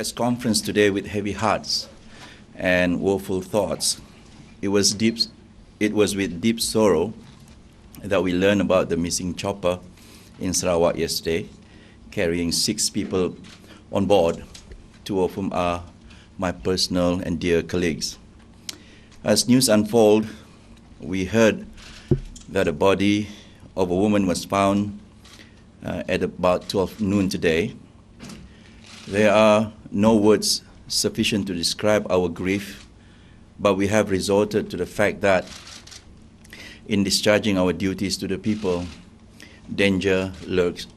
press conference today with heavy hearts and woeful thoughts. It was with deep sorrow that we learned about the missing chopper in Sarawak yesterday, carrying 6 people on board, 2 of whom are my personal and dear colleagues. As news unfold, we heard that a body of a woman was found at about 12 noon today. There are no words sufficient to describe our grief, but we have resorted to the fact that in discharging our duties to the people, danger lurks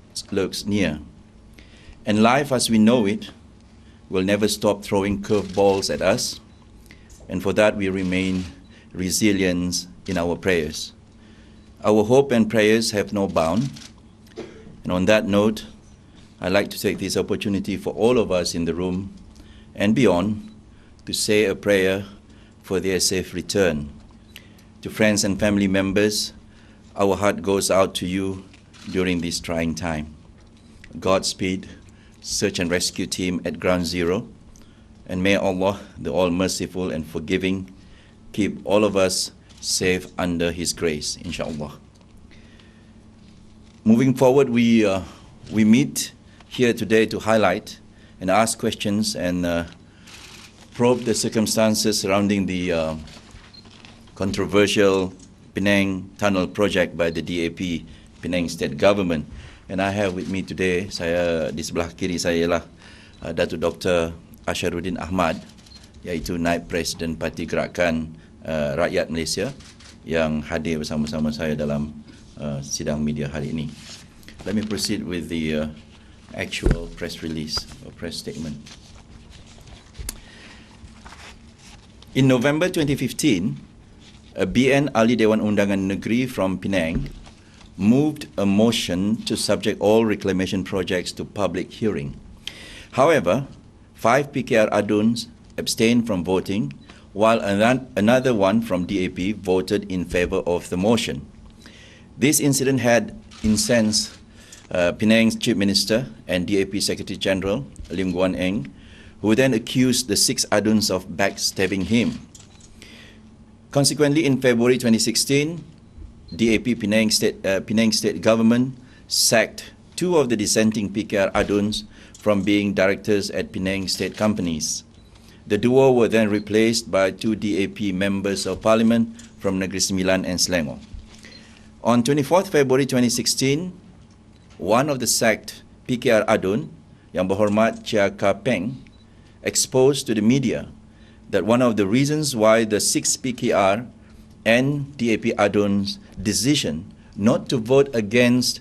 near. And life as we know it will never stop throwing curveballs at us, and for that we remain resilient in our prayers. Our hope and prayers have no bound, and on that note, I'd like to take this opportunity for all of us in the room and beyond to say a prayer for their safe return. To friends and family members, our heart goes out to you during this trying time. Godspeed, search and rescue team at Ground Zero, and may Allah, the All-Merciful and Forgiving, keep all of us safe under His grace, inshallah. Moving forward, we meet here today to highlight and ask questions and probe the circumstances surrounding the controversial Penang Tunnel project by the DAP Penang State Government. And I have with me today, di sebelah kiri saya lah Datuk Dr. Asharuddin Ahmad, iaitu Naib Presiden Parti Gerakan Rakyat Malaysia yang hadir bersama-sama saya dalam sidang media hari ini. Let me proceed with the actual press release or press statement. In November 2015, a BN Ahli Dewan Undangan Negeri from Penang moved a motion to subject all reclamation projects to public hearing. However, 5 PKR aduns abstained from voting, while another one from DAP voted in favor of the motion. This incident had incensed Penang's Chief Minister and DAP Secretary General, Lim Guan Eng, who then accused the 6 aduns of backstabbing him. Consequently, in February 2016, DAP Penang State Government sacked 2 of the dissenting PKR aduns from being directors at Penang State companies. The duo were then replaced by 2 DAP members of Parliament from Negeri Sembilan and Selangor. On 24th February 2016, one of the sacked PKR adun, Yang Berhormat Chia Ka Peng, exposed to the media that one of the reasons why the 6 PKR and DAP aduns' decision not to vote against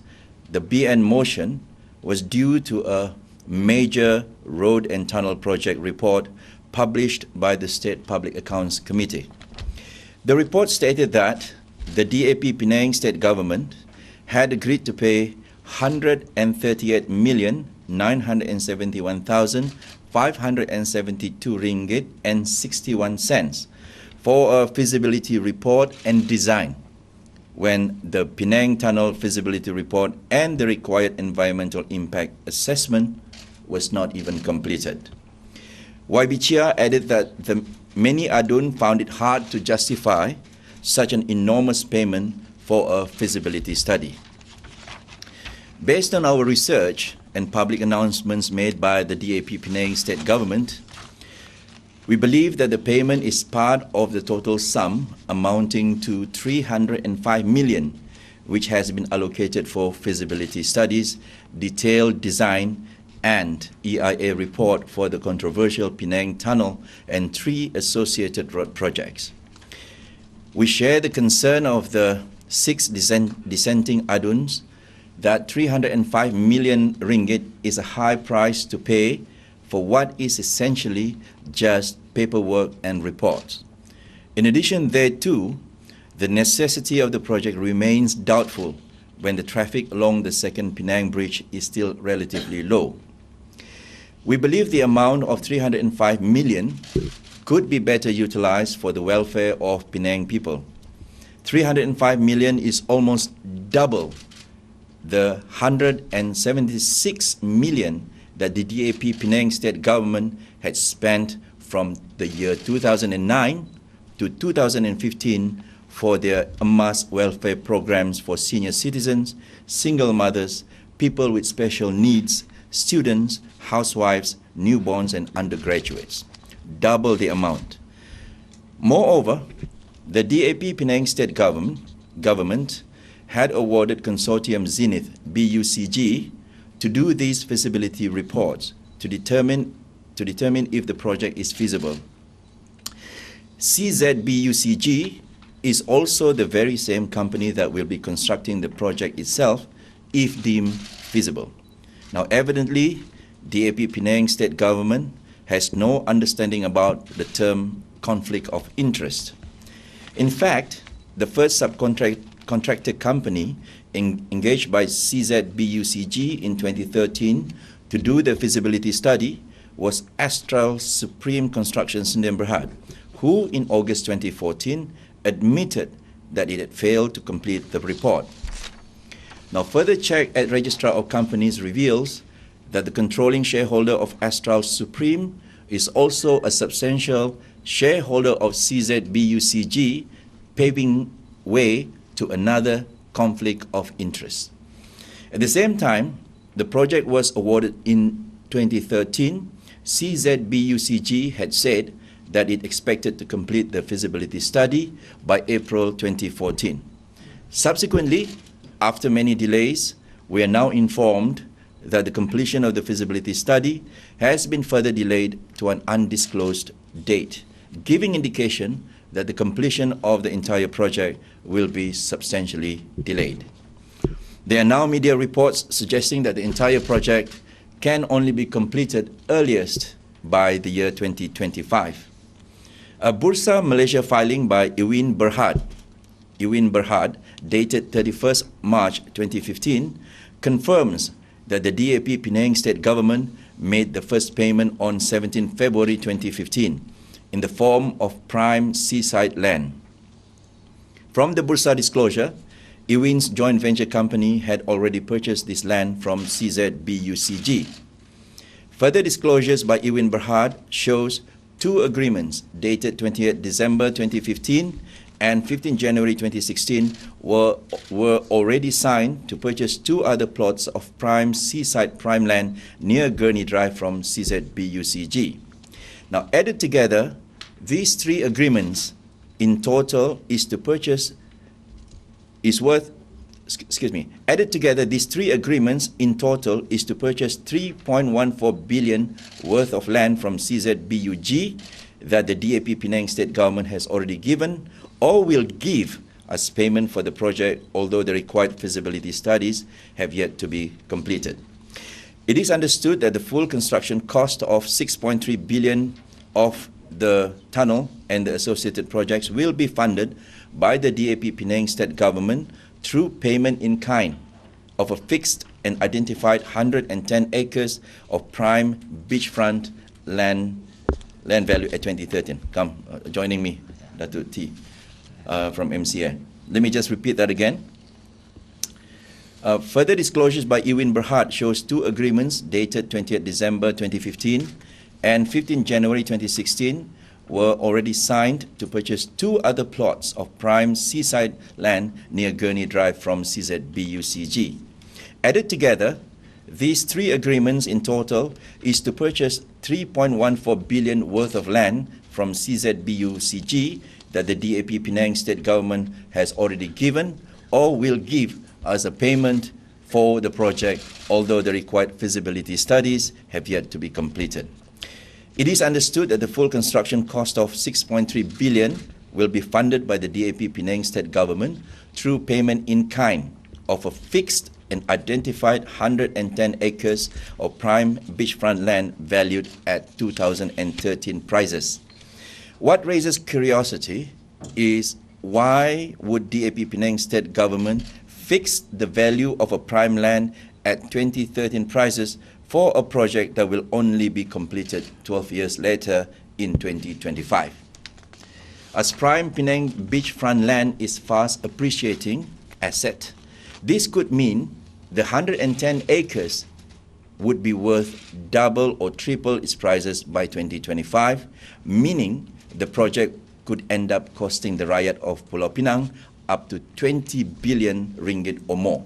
the BN motion was due to a major road and tunnel project report published by the State Public Accounts Committee. The report stated that the DAP Penang State Government had agreed to pay 138,971,572 ringgit and 61 cents for a feasibility report and design when the Penang Tunnel feasibility report and the required environmental impact assessment was not even completed. YB Chia added that many adun found it hard to justify such an enormous payment for a feasibility study. Based on our research and public announcements made by the DAP Penang State Government, we believe that the payment is part of the total sum amounting to 305 million, which has been allocated for feasibility studies, detailed design, and EIA report for the controversial Penang Tunnel and 3 associated road projects. We share the concern of the 6 dissenting aduns that 305 million ringgit is a high price to pay for what is essentially just paperwork and reports. In addition thereto, the necessity of the project remains doubtful when the traffic along the second Penang Bridge is still relatively low. We believe the amount of 305 million could be better utilized for the welfare of Penang people. 305 million is almost double the 176 million that the DAP Penang State Government had spent from the year 2009 to 2015 for their mass welfare programs for senior citizens, single mothers, people with special needs, students, housewives, newborns, and undergraduates. Double the amount. Moreover, the DAP Penang State Government had awarded Consortium Zenith BUCG to do these feasibility reports to determine if the project is feasible. CZBUCG is also the very same company that will be constructing the project itself if deemed feasible. Now, evidently, DAP Penang State Government has no understanding about the term conflict of interest. In fact, the first subcontractor company engaged by CZBUCG in 2013 to do the feasibility study was Astral Supreme Construction Sdn Bhd, who in August 2014 admitted that it had failed to complete the report. Now, further check at Registrar of Companies reveals that the controlling shareholder of Astral Supreme is also a substantial shareholder of CZBUCG, paving way to another conflict of interest. At the same time, the project was awarded in 2013. CZBUCG had said that it expected to complete the feasibility study by April 2014. Subsequently, after many delays, we are now informed that the completion of the feasibility study has been further delayed to an undisclosed date, giving indication that the completion of the entire project will be substantially delayed. There are now media reports suggesting that the entire project can only be completed earliest by the year 2025. A Bursa Malaysia filing by Ewin Berhad, dated 31st March 2015, confirms that the DAP Penang State Government made the first payment on 17 February 2015 in the form of prime seaside land. From the Bursa disclosure, Ewin's joint venture company had already purchased this land from CZBUCG. Further disclosures by Ewin Berhad shows two agreements dated 28 December 2015 and 15 January 2016 were already signed to purchase two other plots of prime seaside prime land near Gurney Drive from CZBUCG. Now, added together, these three agreements in total added together, these three agreements in total is to purchase 3.14 billion worth of land from CZBUG that the DAP Penang State Government has already given or will give as payment for the project, although the required feasibility studies have yet to be completed. It is understood that the full construction cost of 6.3 billion of the tunnel and the associated projects will be funded by the DAP Penang State Government through payment in kind of a fixed and identified 110 acres of prime beachfront land value at 2013. Come, joining me, Datuk T from MCA. Let me just repeat that again. Further disclosures by Ewin Berhad shows two agreements dated 28 December 2015 and 15 January 2016 were already signed to purchase two other plots of prime seaside land near Gurney Drive from CZBUCG. Added together, these three agreements in total is to purchase 3.14 billion worth of land from CZBUCG that the DAP Penang State Government has already given or will give as a payment for the project, although the required feasibility studies have yet to be completed. It is understood that the full construction cost of 6.3 billion will be funded by the DAP Penang State Government through payment in kind of a fixed and identified 110 acres of prime beachfront land valued at 2013 prices. What raises curiosity is why would DAP Penang State Government fix the value of a prime land at 2013 prices for a project that will only be completed 12 years later in 2025. As prime Penang beachfront land is fast appreciating asset, this could mean the 110 acres would be worth double or triple its prices by 2025, meaning the project could end up costing the rakyat of Pulau Pinang up to 20 billion ringgit or more.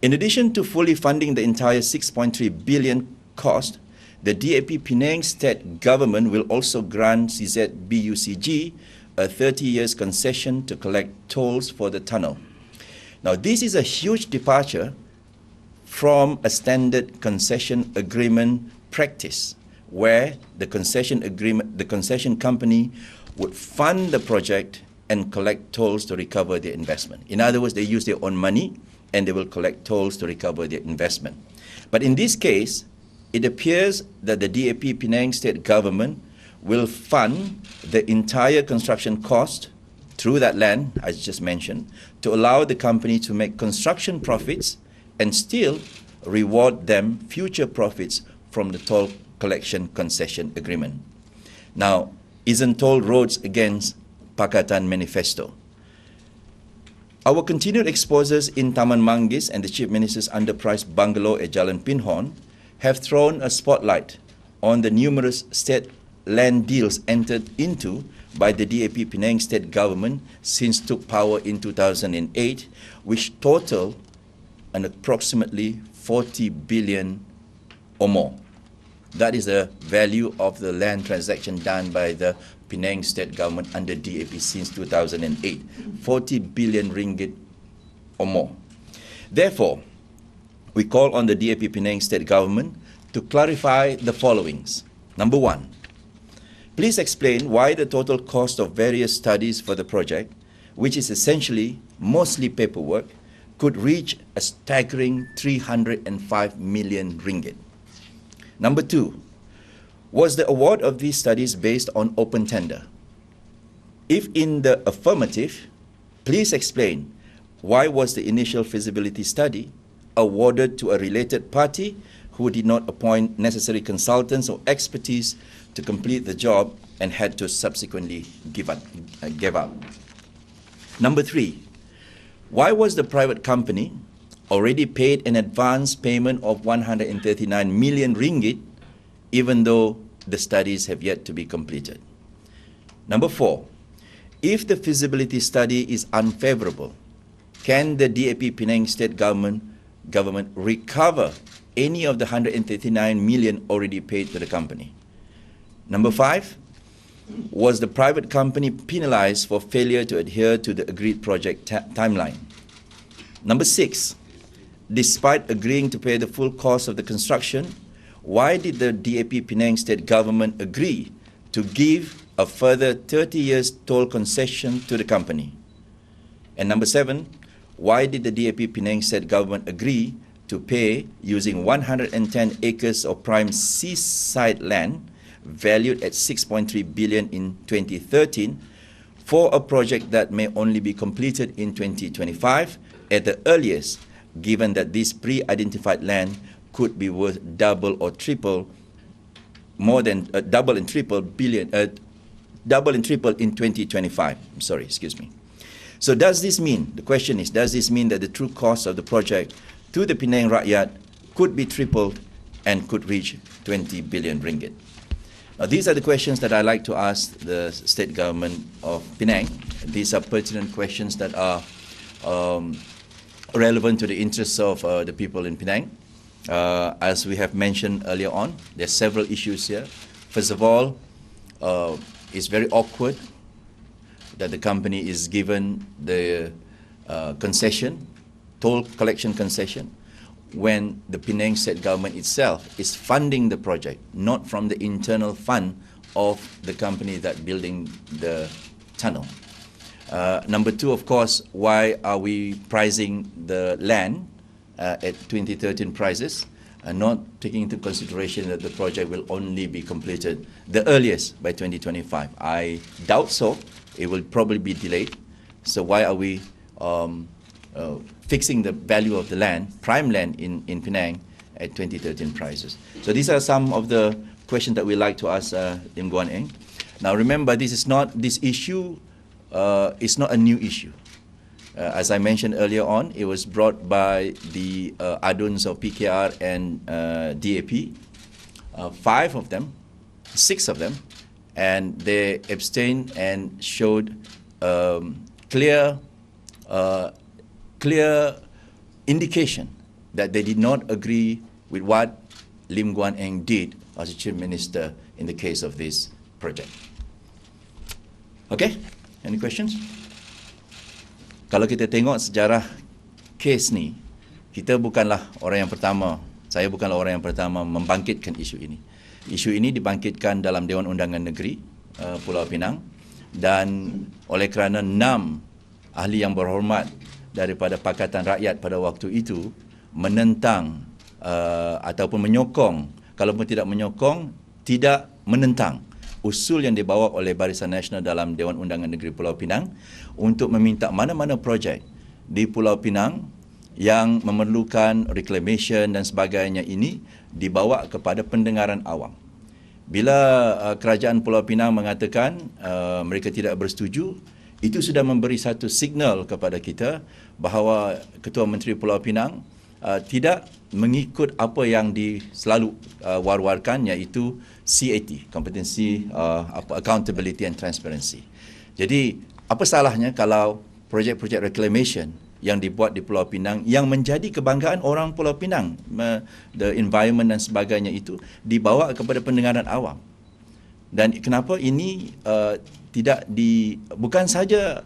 In addition to fully funding the entire 6.3 billion cost, the DAP Penang State Government will also grant CZBUCG a 30 years concession to collect tolls for the tunnel. Now, this is a huge departure from a standard concession agreement practice, where the concession company would fund the project and collect tolls to recover their investment. In other words, they use their own money and they will collect tolls to recover their investment. But in this case, it appears that the DAP Penang State Government will fund the entire construction cost through that land, as just mentioned, to allow the company to make construction profits and still reward them future profits from the toll collection concession agreement. Now, isn't toll roads against Pakatan Manifesto? Our continued exposures in Taman Manggis and the Chief Minister's underpriced bungalow at Jalan Pinhorn have thrown a spotlight on the numerous state land deals entered into by the DAP Penang State Government since took power in 2008, which total an approximately 40 billion or more. That is the value of the land transaction done by the Penang State Government under DAP since 2008, 40 billion ringgit or more. Therefore, we call on the DAP Penang State Government to clarify the followings. Number one, please explain why the total cost of various studies for the project, which is essentially mostly paperwork, could reach a staggering 305 million ringgit. Number two, was the award of these studies based on open tender? If in the affirmative, please explain why was the initial feasibility study awarded to a related party who did not appoint necessary consultants or expertise to complete the job and had to subsequently give up. Number three, why was the private company already paid an advance payment of 139 million ringgit even though the studies have yet to be completed? Number four, if the feasibility study is unfavorable, can the DAP Penang State Government recover any of the 139 million already paid to the company? Number five, was the private company penalized for failure to adhere to the agreed project timeline? Number six, despite agreeing to pay the full cost of the construction, why did the DAP Penang State Government agree to give a further 30 years toll concession to the company? And number seven, why did the DAP Penang State Government agree to pay using 110 acres of prime seaside land valued at 6.3 billion in 2013 for a project that may only be completed in 2025 at the earliest, given that this pre-identified land could be worth double or triple, more than double and triple in 2025. So does this mean, the question is, does this mean that the true cost of the project to the Penang Rakyat could be tripled and could reach 20 billion ringgit? Now, these are the questions that I like to ask the state government of Penang. These are pertinent questions that are relevant to the interests of the people in Penang. As we have mentioned earlier on, there are several issues here. First of all, it's very awkward that the company is given the concession, toll collection concession, when the Penang State Government itself is funding the project, not from the internal fund of the company that building the tunnel. Number two, of course, why are we pricing the land at 2013 prices and not taking into consideration that the project will only be completed the earliest by 2025? I doubt so. It will probably be delayed. So why are we fixing the value of the land, prime land in Penang at 2013 prices? So these are some of the questions that we like to ask Lim Guan Eng. Now remember, this issue is not a new issue. As I mentioned earlier on, it was brought by the aduns of PKR and DAP, 5 of them, 6 of them, and they abstained and showed clear indication that they did not agree with what Lim Guan Eng did as a Chief Minister in the case of this project. Okay, any questions? Kalau kita tengok sejarah kes ni, kita bukanlah orang yang pertama, saya bukanlah orang yang pertama membangkitkan isu ini. Isu ini dibangkitkan dalam Dewan Undangan Negeri Pulau Pinang, dan oleh kerana 6 ahli yang berhormat daripada Pakatan Rakyat pada waktu itu menentang ataupun menyokong, kalaupun tidak menyokong, tidak menentang usul yang dibawa oleh Barisan Nasional dalam Dewan Undangan Negeri Pulau Pinang untuk meminta mana-mana projek di Pulau Pinang yang memerlukan reclamation dan sebagainya ini dibawa kepada pendengaran awam. Bila kerajaan Pulau Pinang mengatakan mereka tidak bersetuju, itu sudah memberi satu signal kepada kita bahawa Ketua Menteri Pulau Pinang tidak mengikut apa yang selalu war-warkan, iaitu CAT, Competency, Accountability and Transparency. Jadi, apa salahnya kalau projek-projek reclamation yang dibuat di Pulau Pinang yang menjadi kebanggaan orang Pulau Pinang, the environment dan sebagainya itu dibawa kepada pendengaran awam. Dan kenapa ini bukan saja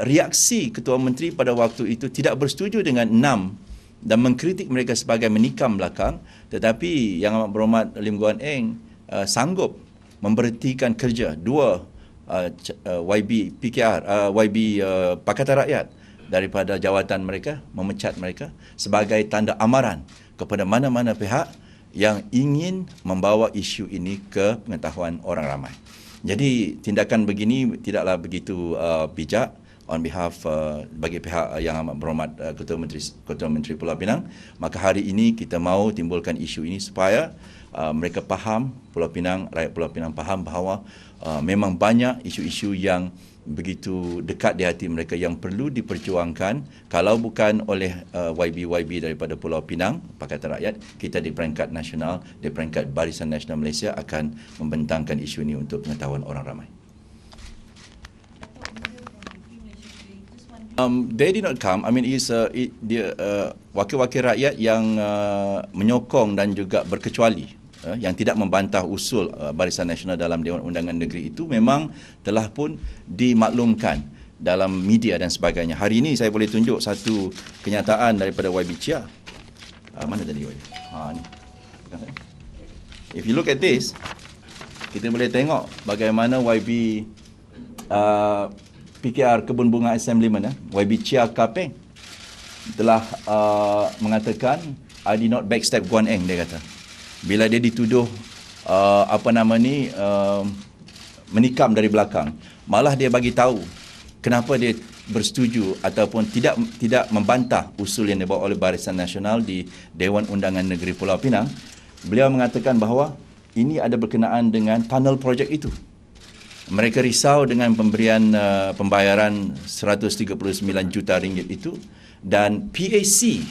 reaksi Ketua Menteri pada waktu itu tidak bersetuju dengan 6 dan mengkritik mereka sebagai menikam belakang, tetapi Yang Amat Berhormat Lim Guan Eng sanggup memberhentikan kerja 2 YB PKR, YB Pakatan Rakyat daripada jawatan mereka, memecat mereka sebagai tanda amaran kepada mana-mana pihak yang ingin membawa isu ini ke pengetahuan orang ramai. Jadi tindakan begini tidaklah begitu bijak on behalf bagi pihak Yang Amat Berhormat Ketua Menteri Pulau Pinang. Maka hari ini kita mahu timbulkan isu ini supaya mereka faham, Pulau Pinang, rakyat Pulau Pinang faham bahawa memang banyak isu-isu yang begitu dekat di hati mereka yang perlu diperjuangkan. Kalau bukan oleh YB daripada Pulau Pinang, Pakatan Rakyat, kita di peringkat nasional, di peringkat Barisan Nasional Malaysia akan membentangkan isu ini untuk pengetahuan orang ramai. They did not come. I mean, wakil-wakil rakyat yang menyokong dan juga berkecuali, yang tidak membantah usul Barisan Nasional dalam Dewan Undangan Negeri itu memang telah pun dimaklumkan dalam media dan sebagainya. Hari ini saya boleh tunjuk satu kenyataan daripada YB Chia. Mana tadi YB? Ni. If you look at this, kita boleh tengok bagaimana YB PKR Kebun Bunga Assemblyman, YB Chia Kapeng telah mengatakan, I did not backstab Guan Eng, dia kata. Bila dia dituduh menikam dari belakang, malah dia bagi tahu kenapa dia bersetuju ataupun tidak membantah usul yang dibawa oleh Barisan Nasional di Dewan Undangan Negeri Pulau Pinang. Beliau mengatakan bahawa ini ada berkenaan dengan tunnel projek itu. Mereka risau dengan pembayaran 139 juta ringgit itu, dan PAC,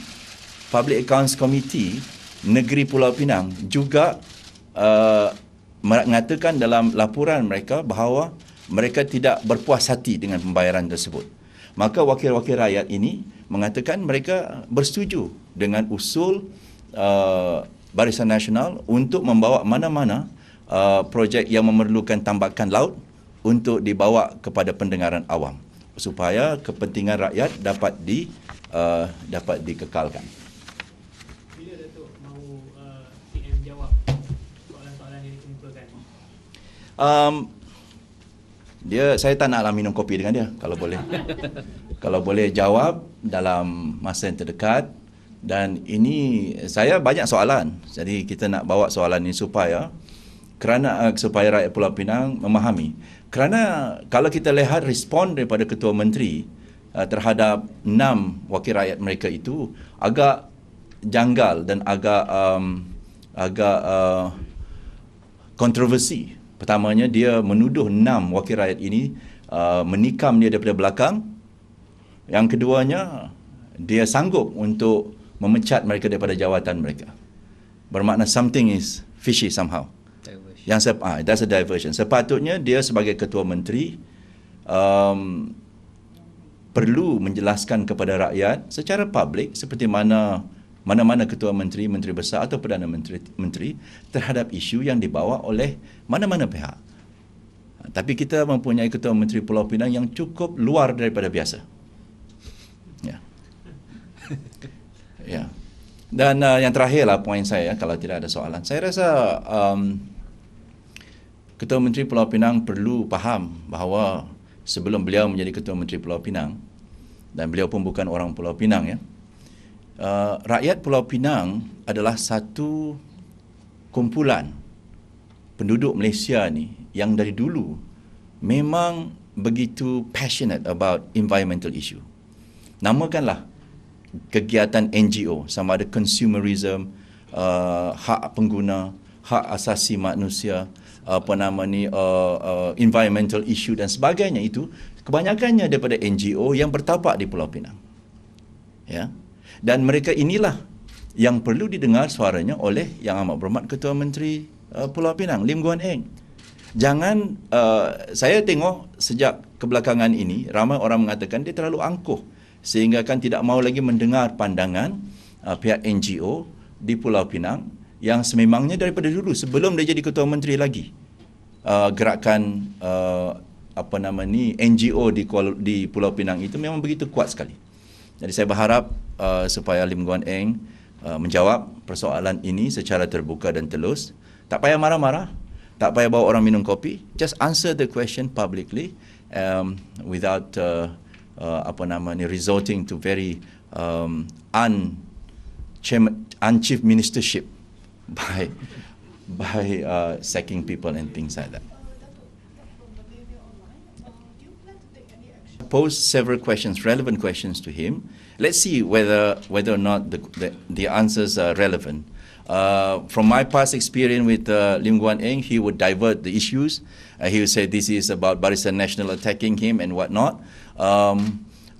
Public Accounts Committee Negeri Pulau Pinang juga mengatakan dalam laporan mereka bahawa mereka tidak berpuas hati dengan pembayaran tersebut. Maka wakil-wakil rakyat ini mengatakan mereka bersetuju dengan usul Barisan Nasional untuk membawa mana-mana projek yang memerlukan tambakan laut untuk dibawa kepada pendengaran awam supaya kepentingan rakyat dapat dikekalkan. Bila Datuk mahu PM jawab soalan-soalan yang dikemukakan? Saya tak naklah minum kopi dengan dia kalau boleh. Kalau boleh jawab dalam masa yang terdekat. Dan ini saya banyak soalan. Jadi kita nak bawa soalan ini supaya rakyat Pulau Pinang memahami. Kerana kalau kita lihat respon daripada Ketua Menteri terhadap 6 wakil rakyat mereka itu agak janggal dan agak kontroversi. Pertamanya, dia menuduh 6 wakil rakyat ini menikam dia daripada belakang Yang keduanya, dia sanggup untuk memecat mereka daripada jawatan mereka. Bermakna something is fishy somehow. That's a diversion. Sepatutnya dia sebagai ketua menteri perlu menjelaskan kepada rakyat secara publik seperti mana-mana ketua menteri, menteri besar atau perdana menteri terhadap isu yang dibawa oleh mana-mana pihak. Tapi kita mempunyai ketua menteri Pulau Pinang yang cukup luar daripada biasa. Ya. Ya. Dan yang terakhirlah poin saya, kalau tidak ada soalan. Saya rasa Ketua Menteri Pulau Pinang perlu faham bahawa sebelum beliau menjadi Ketua Menteri Pulau Pinang, dan beliau pun bukan orang Pulau Pinang, ya, rakyat Pulau Pinang adalah satu kumpulan penduduk Malaysia ni yang dari dulu memang begitu passionate about environmental issue. Namakanlah kegiatan NGO, sama ada consumerism, hak pengguna, hak asasi manusia, environmental issue dan sebagainya, itu kebanyakannya daripada NGO yang bertapak di Pulau Pinang. Ya. Dan mereka inilah yang perlu didengar suaranya oleh Yang Amat Berhormat Ketua Menteri Pulau Pinang, Lim Guan Eng. Jangan, saya tengok sejak kebelakangan ini ramai orang mengatakan dia terlalu angkuh sehingga kan tidak mahu lagi mendengar pandangan pihak NGO di Pulau Pinang yang sememangnya daripada dulu sebelum dia jadi ketua menteri lagi, gerakan NGO di Pulau Pinang itu memang begitu kuat sekali. Jadi saya berharap supaya Lim Guan Eng menjawab persoalan ini secara terbuka dan telus. Tak payah marah-marah, tak payah bawa orang minum kopi, just answer the question publicly without resorting to very unchief ministership by sacking people and things like that. Pose several questions, relevant questions to him. Let's see whether or not the answers are relevant. From my past experience with Lim Guan Eng, he would divert the issues. He would say this is about Barisan Nasional attacking him and whatnot.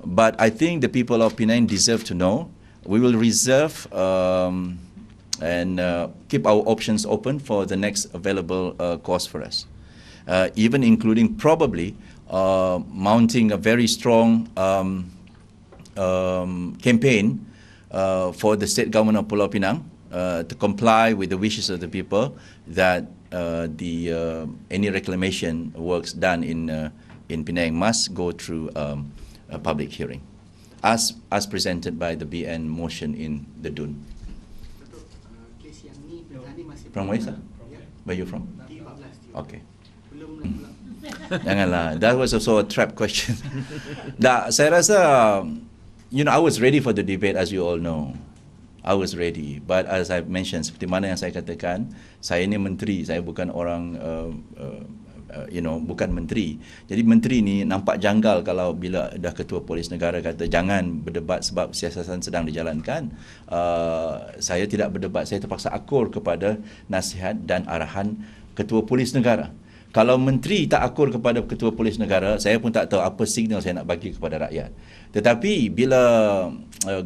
But I think the people of Penang deserve to know. We will reserve and keep our options open for the next available course for us. Even including probably mounting a very strong campaign for the state government of Pulau Pinang to comply with the wishes of the people that any reclamation works done in Penang must go through a public hearing, as presented by the BN motion in the DUN. From where, sir? Where you from? Okay. Janganlah. That was also a trap question. Saya rasa, I was ready for the debate, as you all know. I was ready. But as I mentioned, seperti mana yang saya katakan, saya ini menteri, saya bukan orang, bukan menteri. Jadi menteri ni nampak janggal kalau bila dah ketua polis negara kata jangan berdebat sebab siasatan sedang dijalankan. Saya tidak berdebat, saya terpaksa akur kepada nasihat dan arahan ketua polis negara. Kalau menteri tak akur kepada ketua polis negara, saya pun tak tahu apa signal saya nak bagi kepada rakyat. Tetapi bila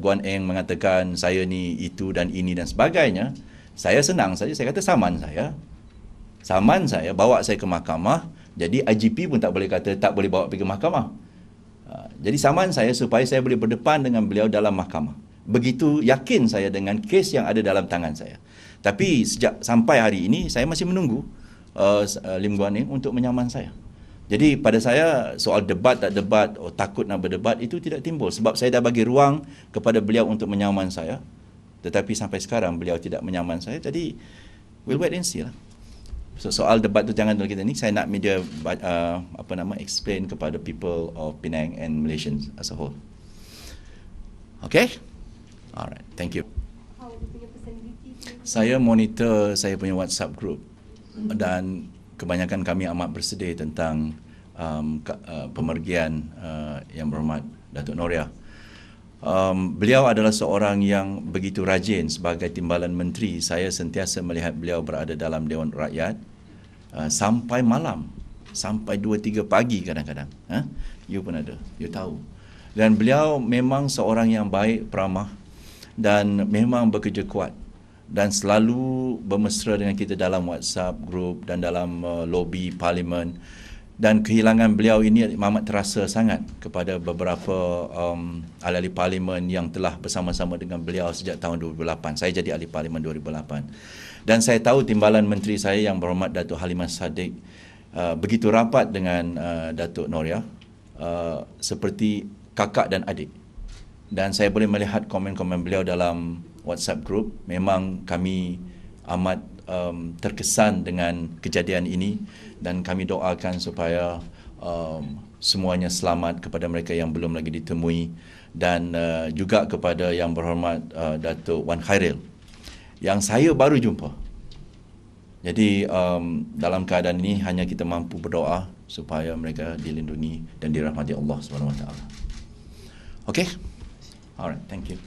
Guan Eng mengatakan saya ni itu dan ini dan sebagainya, saya senang saja, saya kata saman saya, bawa saya ke mahkamah. Jadi IGP pun tak boleh kata tak boleh bawa pergi ke mahkamah. Jadi saman saya supaya saya boleh berdepan dengan beliau dalam mahkamah. Begitu yakin saya dengan kes yang ada dalam tangan saya. Tapi sejak sampai hari ini saya masih menunggu Lim Guan Eng untuk menyaman saya. Jadi pada saya soal debat tak debat, takut nak berdebat itu tidak timbul sebab saya dah bagi ruang kepada beliau untuk menyaman saya. Tetapi sampai sekarang beliau tidak menyaman saya. Jadi we'll wait and see lah. So, soal debat tu jangan dulu kita ni, saya nak media explain kepada people of Penang and Malaysians as a whole. Okay? Alright, thank you. Saya monitor saya punya WhatsApp group dan kebanyakan kami amat bersedih tentang pemergian Yang Berhormat Datuk Noria. Beliau adalah seorang yang begitu rajin sebagai timbalan menteri. Saya sentiasa melihat beliau berada dalam Dewan Rakyat sampai malam, sampai 2-3 pagi kadang-kadang. You pun ada, you tahu. Dan beliau memang seorang yang baik, peramah dan memang bekerja kuat dan selalu bermesra dengan kita dalam WhatsApp group dan dalam lobi parlimen. Dan kehilangan beliau ini amat terasa sangat kepada beberapa ahli-ahli parlimen yang telah bersama-sama dengan beliau sejak tahun 2008. Saya jadi ahli parlimen 2008. Dan saya tahu timbalan menteri saya yang berhormat Datuk Halimah Sidang begitu rapat dengan Datuk Noria, seperti kakak dan adik. Dan saya boleh melihat komen-komen beliau dalam WhatsApp group. Memang kami amat terkesan dengan kejadian ini dan kami doakan supaya semuanya selamat kepada mereka yang belum lagi ditemui, dan juga kepada yang berhormat Datuk Wan Khairil yang saya baru jumpa. Jadi dalam keadaan ini hanya kita mampu berdoa supaya mereka dilindungi dan dirahmati Allah Subhanahu Wa Taala. Okay? Alright, thank you.